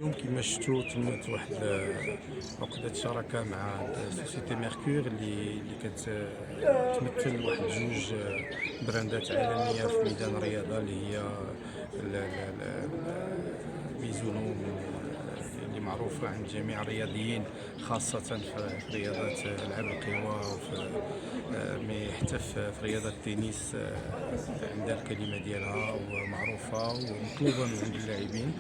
اليوم كما شفتوا تمت واحد عقدة شراكة مع سوسيتي ميركور اللي كتمثل واحد جوج براندات عالمية في ميدان الرياضة اللي هي ميزونو اللي معروفة عند جميع الرياضيين، خاصة في رياضة ألعاب القوى حتى في رياضة التنس عندها الكلمة ديالها ومعروفة ومطلوبة من عند اللاعبين.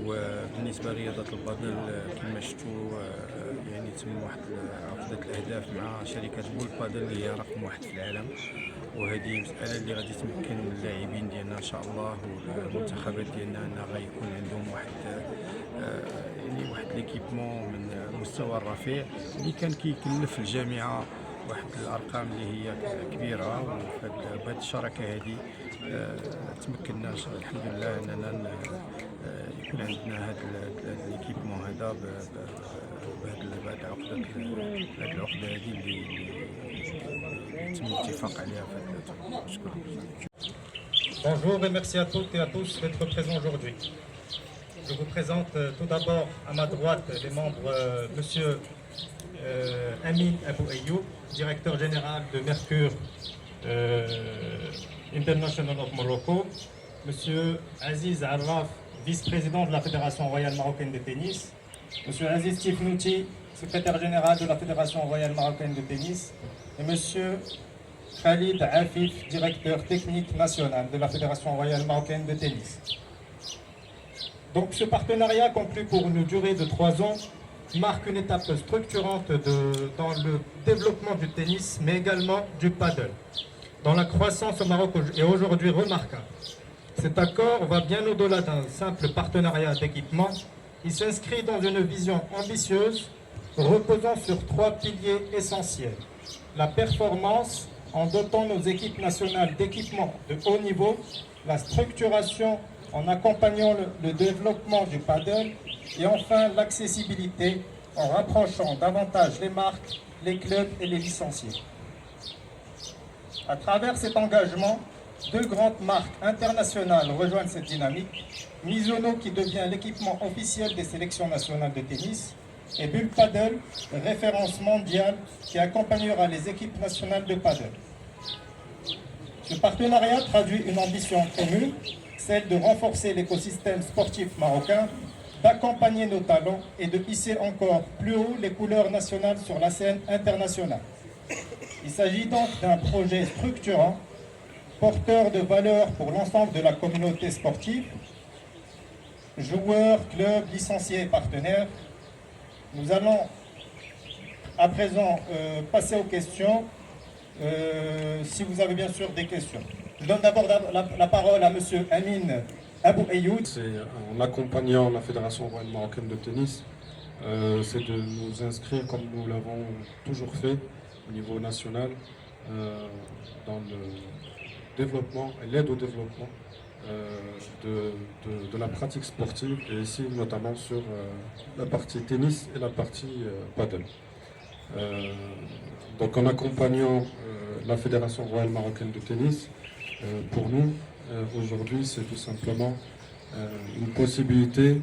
وبالنسبة لرياضة البادل كما شفتوا يعني تم واحد عقدة الأهداف مع شركة بول بادل اللي هي رقم واحد في العالم، وهذه مسألة اللي غادي تمكن اللاعبين ديالنا إن شاء الله والمنتخبات ديالنا أن غيكون عندهم واحد يعني واحد ليكيبمون من المستوى الرفيع اللي كان كيكلف الجامعة واحد الارقام اللي هي كبيره. وفي هذه الشراكه هذه تمكنا الحمد لله اننا يكون عندنا هذا ليكيبمون هذا بهذه العقده هذه اللي تم الاتفاق عليها في هذا. شكرا. Bonjour et merci à toutes et à tous d'être présents aujourd'hui. Je vous présente tout d'abord à ma droite les membres Monsieur Amin Abou Ayoub, directeur général de Mercure International of Morocco, Monsieur Aziz Arraf, vice-président de la Fédération royale marocaine de tennis, Monsieur Aziz Tifnouti, secrétaire général de la Fédération royale marocaine de tennis, et Monsieur Khalid Afif, directeur technique national de la Fédération royale marocaine de tennis. Donc ce partenariat conclu pour une durée de 3 ans marque une étape structurante dans le développement du tennis, mais également du paddle, dont la croissance au Maroc est aujourd'hui remarquable. Cet accord va bien au-delà d'un simple partenariat d'équipement. Il s'inscrit dans une vision ambitieuse, reposant sur 3 piliers essentiels. La performance, en dotant nos équipes nationales d'équipements de haut niveau, la structuration, en accompagnant le développement du paddle, et enfin l'accessibilité en rapprochant davantage les marques, les clubs et les licenciés. À travers cet engagement, 2 grandes marques internationales rejoignent cette dynamique. Mizuno qui devient l'équipement officiel des sélections nationales de tennis et Bull Paddle, référence mondiale qui accompagnera les équipes nationales de paddle. Ce partenariat traduit une ambition commune, celle de renforcer l'écosystème sportif marocain, d'accompagner nos talents et de hisser encore plus haut les couleurs nationales sur la scène internationale. Il s'agit donc d'un projet structurant, porteur de valeurs pour l'ensemble de la communauté sportive, joueurs, clubs, licenciés et partenaires. Nous allons à présent passer aux questions, si vous avez bien sûr des questions. Je donne d'abord la parole à Monsieur Amin Abou Ayoub. C'est en accompagnant la Fédération royale marocaine de tennis, c'est de nous inscrire comme nous l'avons toujours fait au niveau national dans le développement et l'aide au développement de la pratique sportive, et ici notamment sur la partie tennis et la partie paddle. Donc en accompagnant la Fédération royale marocaine de tennis, pour nous aujourd'hui c'est tout simplement une possibilité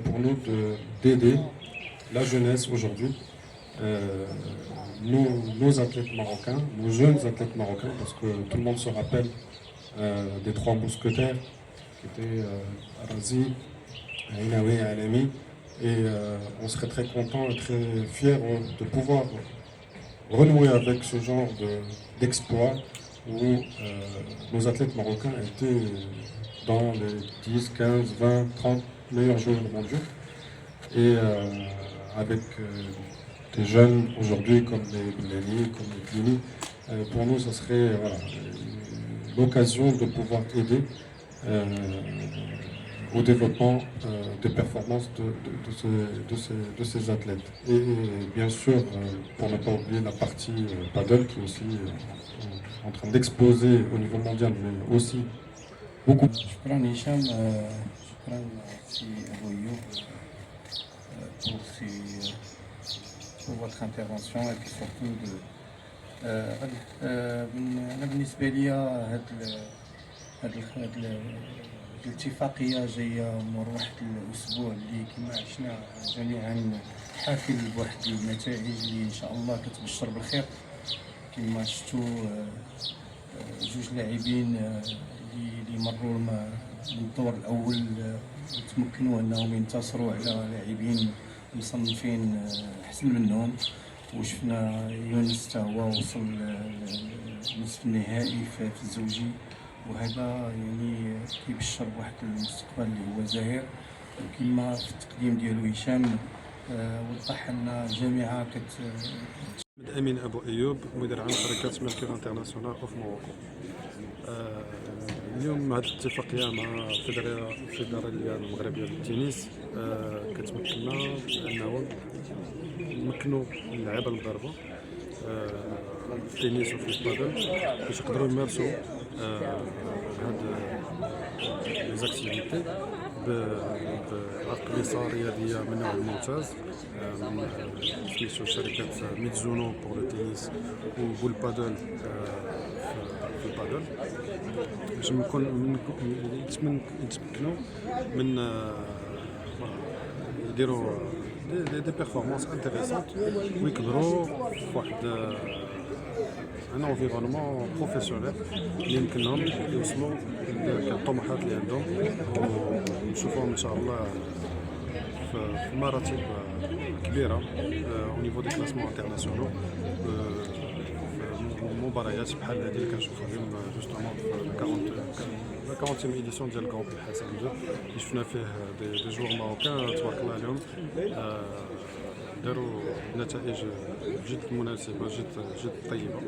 pour nous d'aider la jeunesse aujourd'hui, nos athlètes marocains, nos jeunes athlètes marocains, parce que tout le monde se rappelle des 3 mousquetaires qui étaient Razi, Ainaoui et Alami, et on serait très content et très fiers de pouvoir renouer avec ce genre d'exploit où nos athlètes marocains étaient dans les 10, 15, 20, 30 meilleurs joueurs mondiaux, et avec des jeunes aujourd'hui comme les Bleni, comme les Plini, pour nous ce serait l'occasion de pouvoir aider au développement des performances de ces athlètes. Et bien sûr, pour ne pas oublier la partie paddle qui est aussi en train d'exploser au niveau mondial, mais aussi beaucoup. شكرا هشام، شكرا سي أبو أيوب pour votre intervention et puis surtout أنا بالنسبة لي هاد الاتفاقية جاية مور واحد الأسبوع اللي كما عشنا جميعا حافل بواحد النتائج اللي إن شاء الله كتبشر بالخير. كما شفتوا جوج لاعبين اللي مروا من الدور الأول وتمكنوا أنهم ينتصروا على لاعبين مصنفين أحسن منهم. وشفنا يونس حتى هو وصل لنصف النهائي في الزوجي، وهذا يعني كيبشر بواحد المستقبل اللي هو زاهر. وكما في التقديم ديالو هشام وضح ان الجامعه أمين أبو أيوب، مدير عام شركة ميركور انترناسيونال أوف موروكو. اليوم هذه الاتفاقية مع الفيدرالية المغربية للتنس كتمكننا أنه نمكنوا اللعابة المغاربة في التنس وفي البادل باش يقدروا يمارسوا هاد لي زاكتيفيتي بأقمصة رياضية من نوع ممتاز من سميتو شركة ميتزونو بور لو تنس وبول بادل في البادل باش يتمكنوا من يديروا دي بيرفورمانس انتريسونت ويكبروا في واحد ان انفيرونمون بروفيسيونيل اللي يمكنهم يوصلوا للطموحات اللي عندهم ونشوفوهم ان شاء الله في مراتب كبيره او نيفو دي كلاسمون انترناسيونال مباريات بحال هذه اللي كنشوفوا اليوم جوستومون في 40 ايديسيون ديال الكروب الحسن 2 اللي شفنا فيه دي جوور ماروكان تبارك الله عليهم داروا نتائج جد مناسبه جد طيبه.